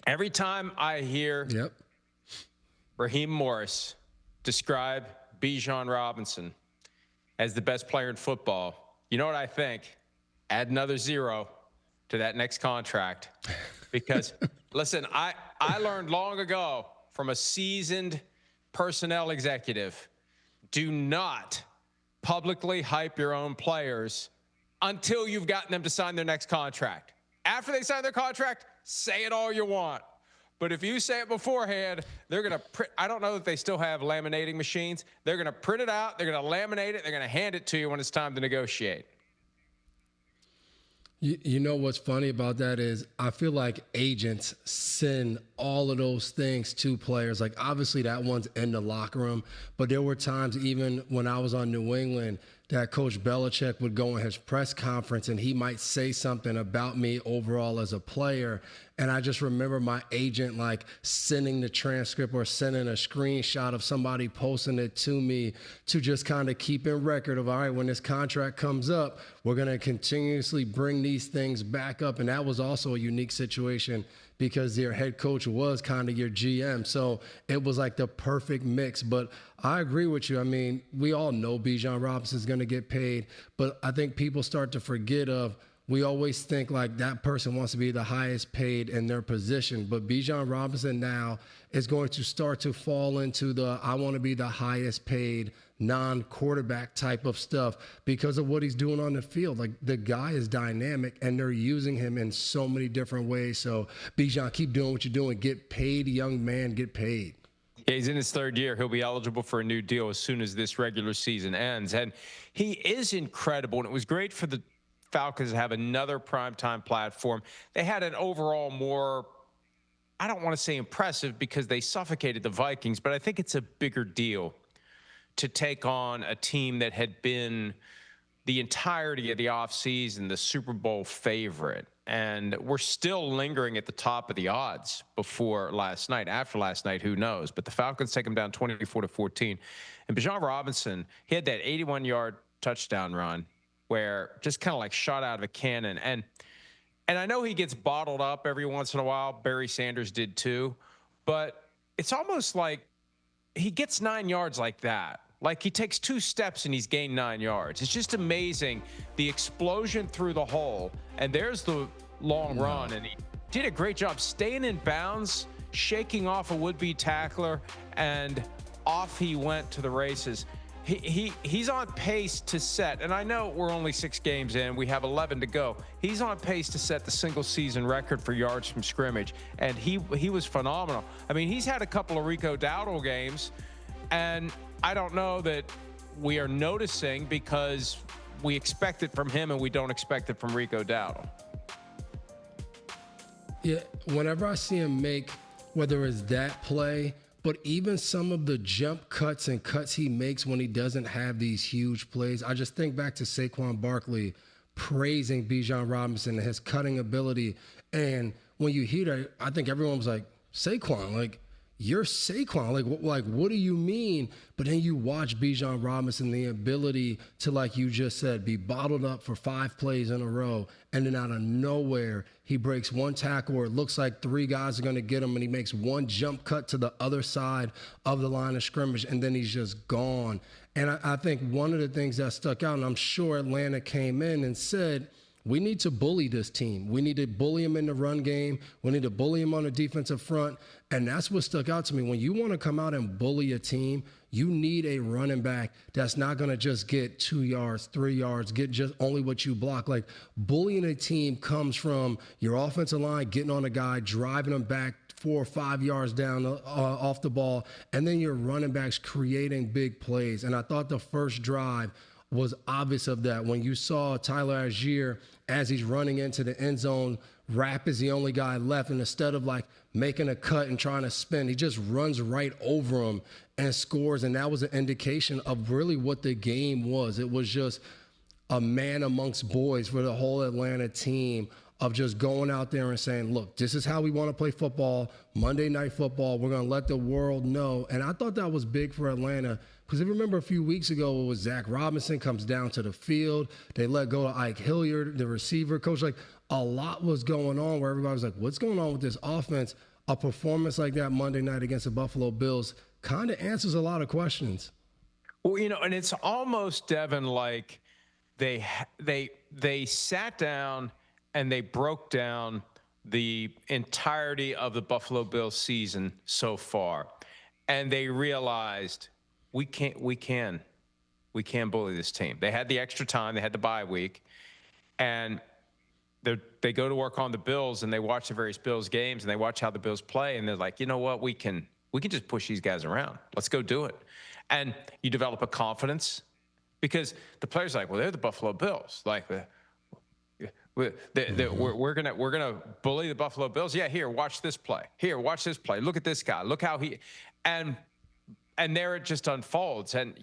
Every time I hear Raheem Morris describe Bijan Robinson as the best player in football, you know what I think? Add another zero to that next contract. Because, listen, I learned long ago from a seasoned personnel executive, do not publicly hype your own players until you've gotten them to sign their next contract. After they sign their contract, say it all you want. But if you say it beforehand, they're going to print. I don't know that they still have laminating machines. They're going to print it out. They're going to laminate it. They're going to hand it to you when it's time to negotiate. You know what's funny about that is I feel like agents send all of those things to players. Like, obviously that one's in the locker room, but there were times even when I was on New England that Coach Belichick would go in his press conference and he might say something about me overall as a player. And I just remember my agent like sending the transcript or sending a screenshot of somebody posting it to me to just kind of keep in record of, all right, when this contract comes up, we're going to continuously bring these things back up. And that was also a unique situation because their head coach was kind of your GM. So it was like the perfect mix. But I agree with you. I mean, we all know Bijan Robinson is going to get paid, but I think people start to forget of, we always think like that person wants to be the highest paid in their position. But Bijan Robinson now is going to start to fall into the, I want to be the highest paid non-quarterback type of stuff because of what he's doing on the field. Like, the guy is dynamic and they're using him in so many different ways. So Bijan, keep doing what you're doing. Get paid, young man, get paid. Yeah, he's in his third year. He'll be eligible for a new deal as soon as this regular season ends. And he is incredible. And it was great for the Falcons to have another primetime platform. They had an overall more, I don't want to say impressive because they suffocated the Vikings, but I think it's a bigger deal to take on a team that had been the entirety of the offseason the Super Bowl favorite. And we're still lingering at the top of the odds before last night. After last night, who knows? But the Falcons take them down 24-14. And Bijan Robinson, he had that 81-yard touchdown run where just kind of like shot out of a cannon. And I know he gets bottled up every once in a while. Barry Sanders did too. But it's almost like he gets 9 yards like that. Like, he takes 2 steps and he's gained 9 yards. It's just amazing, the explosion through the hole. And there's the long run. And he did a great job staying in bounds, shaking off a would-be tackler, and off he went to the races. He's on pace to set, and I know we're only 6 games in. We have 11 to go. He's on pace to set the single-season record for yards from scrimmage, and he was phenomenal. I mean, he's had a couple of Rico Dowdle games, and I don't know that we are noticing because we expect it from him and we don't expect it from Rico Dowdle. Yeah, whenever I see him make, whether it's that play, but even some of the jump cuts and cuts he makes when he doesn't have these huge plays. I just think back to Saquon Barkley praising Bijan Robinson and his cutting ability. And when you hear that, I think everyone was like, Saquon, like, you're Saquon. Like, what do you mean? But then you watch Bijan Robinson, the ability to, like you just said, be bottled up for 5 plays in a row, and then out of nowhere, he breaks one tackle where it looks like 3 guys are going to get him, and he makes one jump cut to the other side of the line of scrimmage, and then he's just gone. And I think one of the things that stuck out, and I'm sure Atlanta came in and said, we need to bully this team. We need to bully him in the run game. We need to bully him on the defensive front. And that's what stuck out to me. When you want to come out and bully a team, you need a running back that's not going to just get 2 yards, 3 yards, get just only what you block. Like, bullying a team comes from your offensive line getting on a guy, driving him back 4 or 5 yards down off the ball, and then your running backs creating big plays. And I thought the first drive was obvious of that. When you saw Tyler Algier, as he's running into the end zone, Rapp is the only guy left, and instead of like making a cut and trying to spin, he just runs right over him and scores. And that was an indication of really what the game was. It was just a man amongst boys for the whole Atlanta team of just going out there and saying, look, this is how we want to play football, Monday Night Football. We're going to let the world know. And I thought that was big for Atlanta because I remember a few weeks ago it was Zach Robinson comes down to the field. They let go of Ike Hilliard, the receiver coach. Like, a lot was going on where everybody was like, what's going on with this offense? A performance like that Monday night against the Buffalo Bills kind of answers a lot of questions. Well, and it's almost, Devin, like they sat down and they broke down the entirety of the Buffalo Bills season so far, and they realized we can bully this team. They had the extra time, they had the bye week, and they go to work on the Bills, and they watch the various Bills games, and they watch how the Bills play, and they're like, you know what, we can just push these guys around. Let's go do it. And you develop a confidence because the players are like, well, they're the Buffalo Bills. Like, we're gonna bully the Buffalo Bills. Yeah, here, watch this play. Here, watch this play. Look at this guy. Look how he and there it just unfolds. And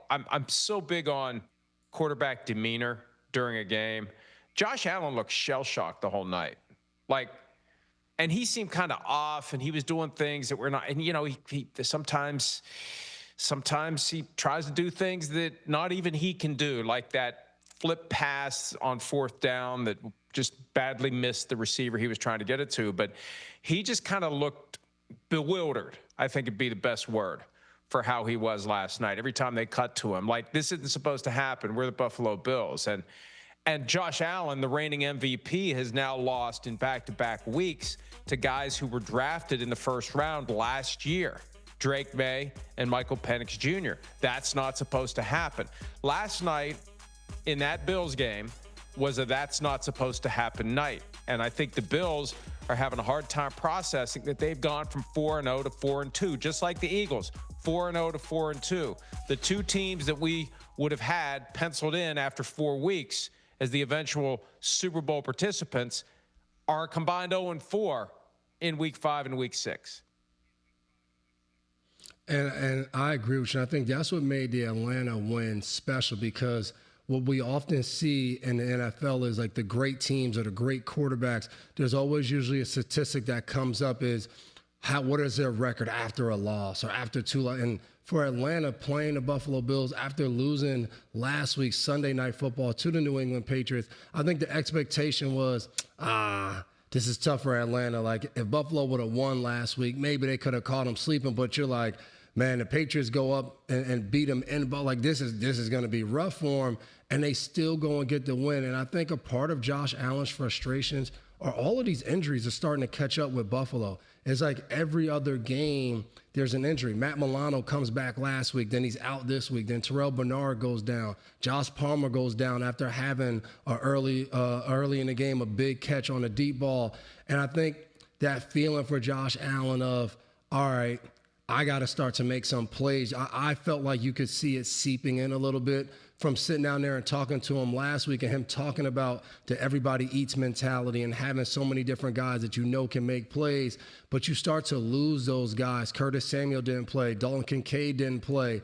I'm so big on quarterback demeanor during a game. Josh Allen looked shell-shocked the whole night, and he seemed kind of off, and he was doing things that were not. And he sometimes he tries to do things that not even he can do, like that flip pass on fourth down that just badly missed the receiver he was trying to get it to. But he just kind of looked bewildered, I think would be the best word for how he was last night. Every time they cut to him, like, this isn't supposed to happen. We're the Buffalo Bills. And Josh Allen, the reigning MVP, has now lost in back-to-back weeks to guys who were drafted in the first round last year. Drake May and Michael Penix Jr. That's not supposed to happen. Last night in that Bills game was a that's not supposed to happen night. And I think the Bills are having a hard time processing that they've gone from 4-0 to 4-2, just like the Eagles, 4-0 to 4-2. The two teams that we would have had penciled in after 4 weeks as the eventual Super Bowl participants are combined 0-4 in week 5 and week 6. And I agree with you. I think that's what made the Atlanta win special, because what we often see in the NFL is like the great teams or the great quarterbacks, there's always usually a statistic that comes up is what is their record after a loss or after two. And for Atlanta, playing the Buffalo Bills after losing last week's Sunday Night Football to the New England Patriots, I think the expectation was, this is tough for Atlanta. Like, if Buffalo would have won last week, maybe they could have caught them sleeping. But you're like, man, the Patriots go up and beat them in, but like, this is going to be rough for them, and they still go and get the win. And I think a part of Josh Allen's frustrations are all of these injuries are starting to catch up with Buffalo. It's like every other game, there's an injury. Matt Milano comes back last week, then he's out this week. Then Terrell Bernard goes down. Josh Palmer goes down after having early in the game a big catch on a deep ball. And I think that feeling for Josh Allen of, all right, I got to start to make some plays. I felt like you could see it seeping in a little bit from sitting down there and talking to him last week, and him talking about the everybody eats mentality and having so many different guys that can make plays. But you start to lose those guys. Curtis Samuel didn't play. Dalton Kincaid didn't play.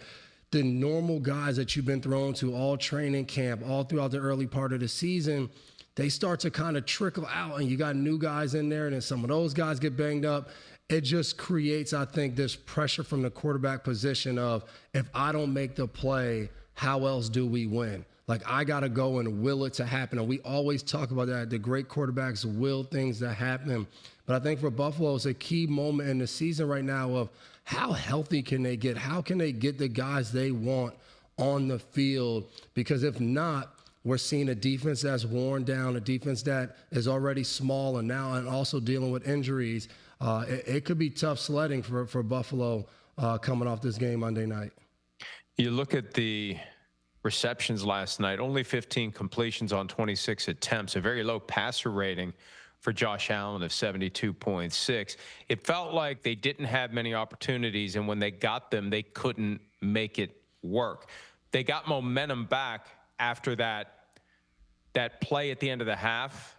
The normal guys that you've been thrown to all training camp, all throughout the early part of the season, they start to kind of trickle out, and you got new guys in there, and then some of those guys get banged up. It just creates, I think, this pressure from the quarterback position of, if I don't make the play, how else do we win? Like, I got to go and will it to happen. And we always talk about that. The great quarterbacks will things to happen. But I think for Buffalo, it's a key moment in the season right now of how healthy can they get? How can they get the guys they want on the field? Because if not, we're seeing a defense that's worn down, a defense that is already small and also dealing with injuries. It could be tough sledding for Buffalo coming off this game Monday night. You look at the receptions last night, only 15 completions on 26 attempts, a very low passer rating for Josh Allen of 72.6. It felt like they didn't have many opportunities, and when they got them, they couldn't make it work. They got momentum back after that play at the end of the half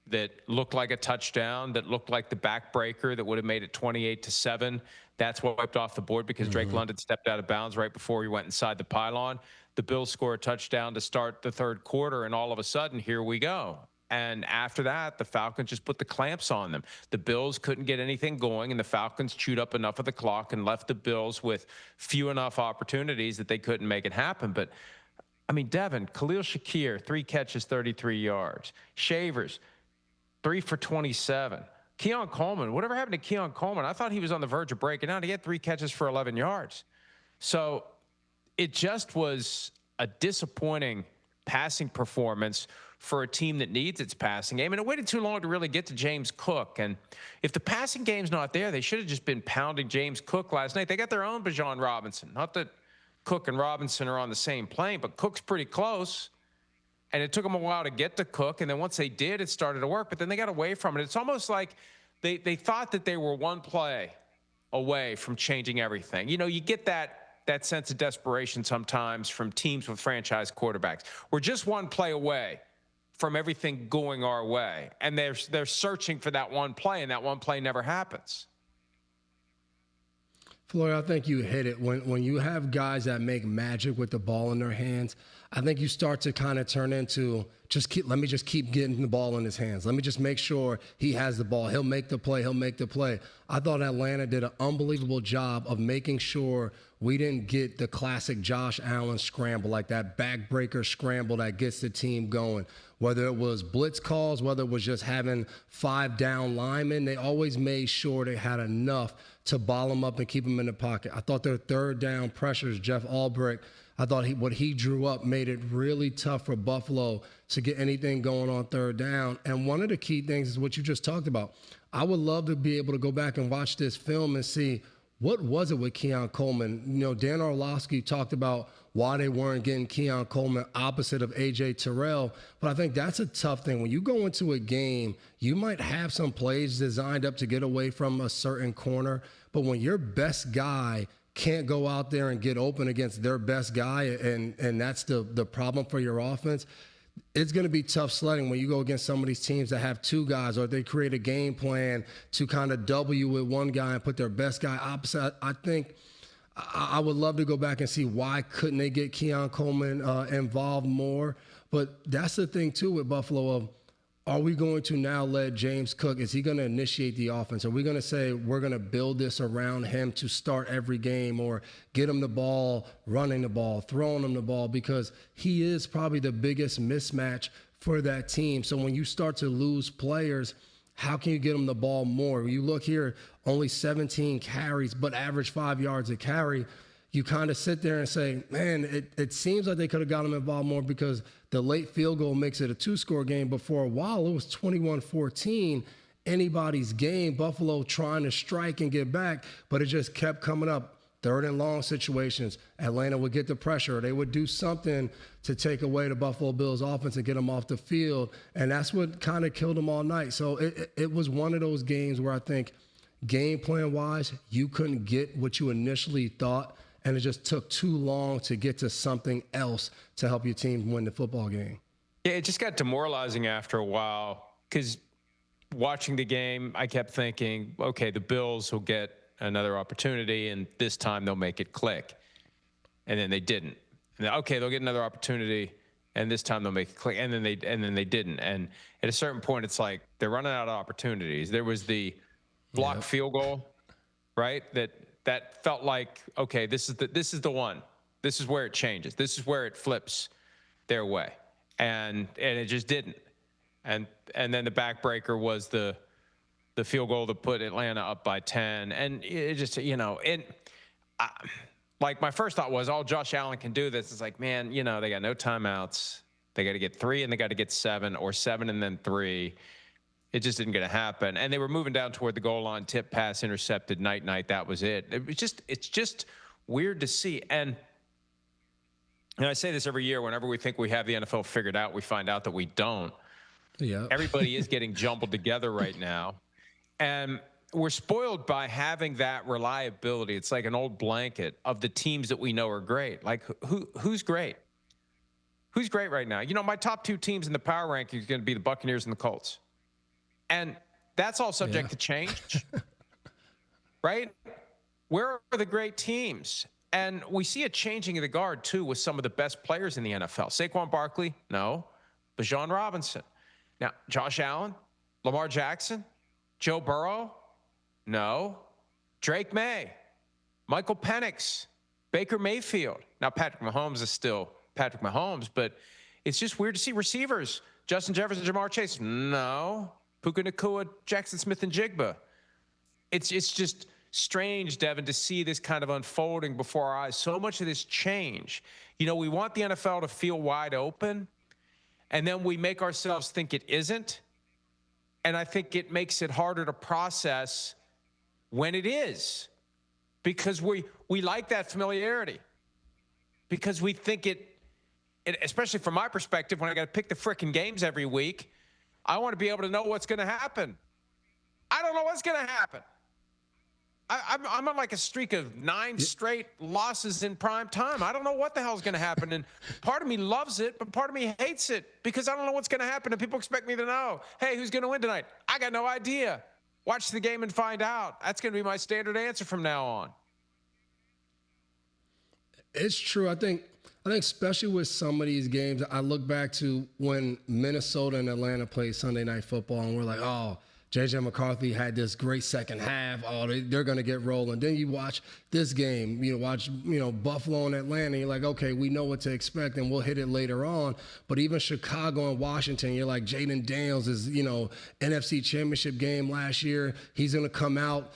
that looked like a touchdown, that looked like the backbreaker that would have made it 28-7. That's what wiped off the board because Drake London stepped out of bounds right before he went inside the pylon. The Bills score a touchdown to start the third quarter, and all of a sudden, here we go. And after that, the Falcons just put the clamps on them. The Bills couldn't get anything going, and the Falcons chewed up enough of the clock and left the Bills with few enough opportunities that they couldn't make it happen. But, I mean, Devin, Khalil Shakir, 3 catches, 33 yards. Shavers, 3 for 27. Keon Coleman, whatever happened to Keon Coleman? I thought he was on the verge of breaking out. He had 3 catches for 11 yards. So it just was a disappointing passing performance for a team that needs its passing game. And it waited too long to really get to James Cook. And if the passing game's not there, they should have just been pounding James Cook last night. They got their own Bijan Robinson. Not that Cook and Robinson are on the same plane, but Cook's pretty close. And it took them a while to get to Cook. And then once they did, it started to work. But then they got away from it. It's almost like they thought that they were one play away from changing everything. You know, you get that sense of desperation sometimes from teams with franchise quarterbacks. We're just one play away from everything going our way. And they're searching for that one play, and that one play never happens. Florio, I think you hit it. When you have guys that make magic with the ball in their hands, I think you start to kind of turn into let me just keep getting the ball in his hands. Let me just make sure he has the ball. He'll make the play. He'll make the play. I thought Atlanta did an unbelievable job of making sure we didn't get the classic Josh Allen scramble, like that backbreaker scramble that gets the team going. Whether it was blitz calls, whether it was just having 5 down linemen, they always made sure they had enough to ball them up and keep them in the pocket. I thought their third down pressures, Jeff Albrecht, I thought what he drew up made it really tough for Buffalo to get anything going on third down. And one of the key things is what you just talked about. I would love to be able to go back and watch this film and see what was it with Keon Coleman. You know, Dan Orlovsky talked about why they weren't getting Keon Coleman opposite of A.J. Terrell. But I think that's a tough thing. When you go into a game, you might have some plays designed up to get away from a certain corner. But when your best guy can't go out there and get open against their best guy, and that's the problem for your offense, it's going to be tough sledding when you go against some of these teams that have 2 guys, or they create a game plan to kind of double you with one guy and put their best guy opposite. I think I would love to go back and see why couldn't they get Keon Coleman involved more. But that's the thing, too, with Buffalo of, are we going to now let James Cook, is he going to initiate the offense? Are we going to say we're going to build this around him to start every game, or get him the ball, running the ball, throwing him the ball? Because he is probably the biggest mismatch for that team. So when you start to lose players, how can you get them the ball more? You look here, only 17 carries, but average 5 yards a carry. You kind of sit there and say, man, it seems like they could have got him involved more, because the late field goal makes it a 2-score game. But for a while, it was 21-14, anybody's game. Buffalo trying to strike and get back, but it just kept coming up. 3rd and long situations, Atlanta would get the pressure. They would do something to take away the Buffalo Bills offense and get them off the field. And that's what kind of killed them all night. So it was one of those games where I think game plan-wise, you couldn't get what you initially thought, and it just took too long to get to something else to help your team win the football game. Yeah, it just got demoralizing after a while, because watching the game, I kept thinking, okay, the Bills will get another opportunity, and this time they'll make it click. And then they didn't. And then, okay, they'll get another opportunity, and this time they'll make it click. And then they didn't. And at a certain point, it's like they're running out of opportunities. There was the blocked field goal, right? That felt like, okay, this is the one. This is where it changes. This is where it flips their way. And it just didn't. And then the backbreaker was the field goal that put Atlanta up by 10. And it just, you know, like my first thought was, all Josh Allen can do this. It's like, man, you know, they got no timeouts. They got to get 3 and they got to get 7, or 7 and then 3. It just didn't going to happen. And they were moving down toward the goal line, tip pass, intercepted, night. That was it. It's just weird to see. And I say this every year, whenever we think we have the NFL figured out, we find out that we don't. Yeah. Everybody is getting jumbled together right now. And we're spoiled by having that reliability. It's like an old blanket of the teams that we know are great. Like who's great? Who's great right now? You know, my top 2 teams in the power ranking is going to be the Buccaneers and the Colts. And that's all subject to change, right? Where are the great teams? And we see a changing of the guard, too, with some of the best players in the NFL. Saquon Barkley, no. Bijan Robinson. Now, Josh Allen, Lamar Jackson, Joe Burrow, no. Drake May, Michael Penix, Baker Mayfield. Now, Patrick Mahomes is still Patrick Mahomes, but it's just weird to see receivers. Justin Jefferson, Jamar Chase, no. Puka Nacua, Jackson Smith, and Jigba. It's just strange, Devin, to see this kind of unfolding before our eyes. So much of this change. You know, we want the NFL to feel wide open, and then we make ourselves think it isn't. And I think it makes it harder to process when it is, because we like that familiarity, because we think it, especially from my perspective, when I got to pick the frickin' games every week, I want to be able to know what's going to happen. I don't know what's going to happen. I'm on like a streak of 9 straight losses in prime time. I don't know what the hell's going to happen. And part of me loves it, but part of me hates it because I don't know what's going to happen. And people expect me to know, hey, who's going to win tonight? I got no idea. Watch the game and find out. That's going to be my standard answer from now on. It's true. I think especially with some of these games, I look back to when Minnesota and Atlanta played Sunday Night Football, and we're like, oh, J.J. McCarthy had this great second half. Oh, they're going to get rolling. Then you watch this game, watch Buffalo and Atlanta. You're like, okay, we know what to expect, and we'll hit it later on. But even Chicago and Washington, you're like, Jaden Daniels is, NFC Championship game last year. He's going to come out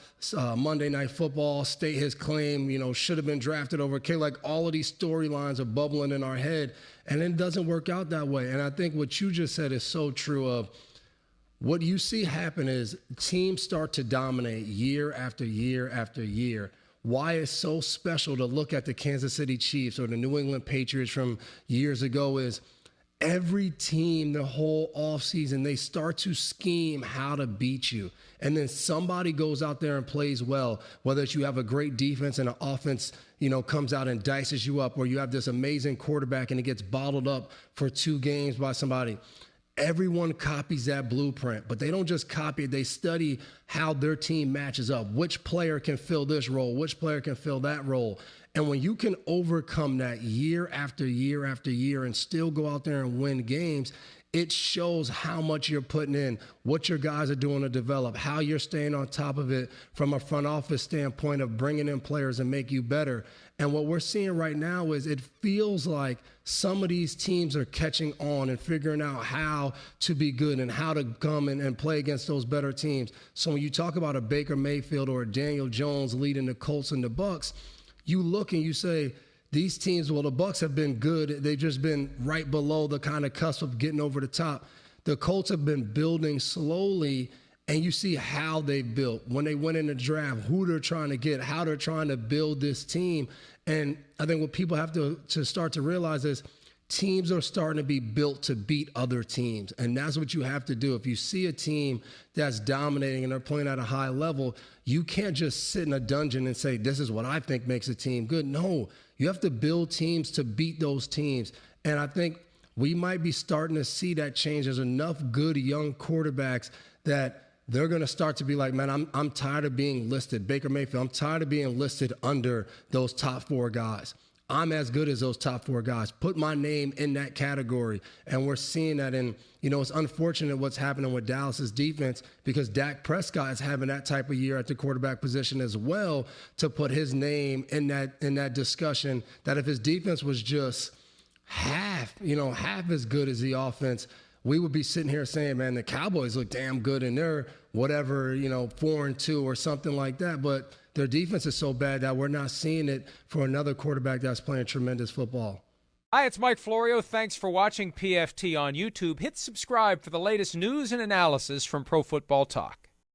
Monday Night Football, state his claim, should have been drafted over K. Like all of these storylines are bubbling in our head, and it doesn't work out that way. And I think what you just said is so true of, what you see happen is teams start to dominate year after year after year. Why it's so special to look at the Kansas City Chiefs or the New England Patriots from years ago is every team the whole offseason, they start to scheme how to beat you. And then somebody goes out there and plays well, whether it's you have a great defense and an offense, comes out and dices you up, or you have this amazing quarterback and it gets bottled up for 2 games by somebody. Everyone copies that blueprint, but they don't just copy it. They study how their team matches up, which player can fill this role, which player can fill that role. And when you can overcome that year after year after year and still go out there and win games, it shows how much you're putting in, what your guys are doing to develop, how you're staying on top of it from a front office standpoint of bringing in players and make you better. And what we're seeing right now is it feels like some of these teams are catching on and figuring out how to be good and how to come and play against those better teams. So when you talk about a Baker Mayfield or a Daniel Jones leading the Colts and the Bucs, you look and you say, these teams, well, the Bucs have been good. They've just been right below the kind of cusp of getting over the top. The Colts have been building slowly, and you see how they built. When they went in the draft, who they're trying to get, how they're trying to build this team. And I think what people have to start to realize is teams are starting to be built to beat other teams. And that's what you have to do. If you see a team that's dominating and they're playing at a high level, you can't just sit in a dungeon and say, this is what I think makes a team good. No, you have to build teams to beat those teams. And I think we might be starting to see that change. There's enough good young quarterbacks that they're going to start to be like, man, I'm tired of being listed. Baker Mayfield, I'm tired of being listed under those top 4 guys. I'm as good as those top 4 guys. Put my name in that category. And we're seeing that. And, it's unfortunate what's happening with Dallas's defense because Dak Prescott is having that type of year at the quarterback position as well to put his name in that discussion, that if his defense was just half as good as the offense, we would be sitting here saying, man, the Cowboys look damn good and they're whatever, 4-2 or something like that. But their defense is so bad that we're not seeing it for another quarterback that's playing tremendous football. Hi, it's Mike Florio. Thanks for watching PFT on YouTube. Hit subscribe for the latest news and analysis from Pro Football Talk.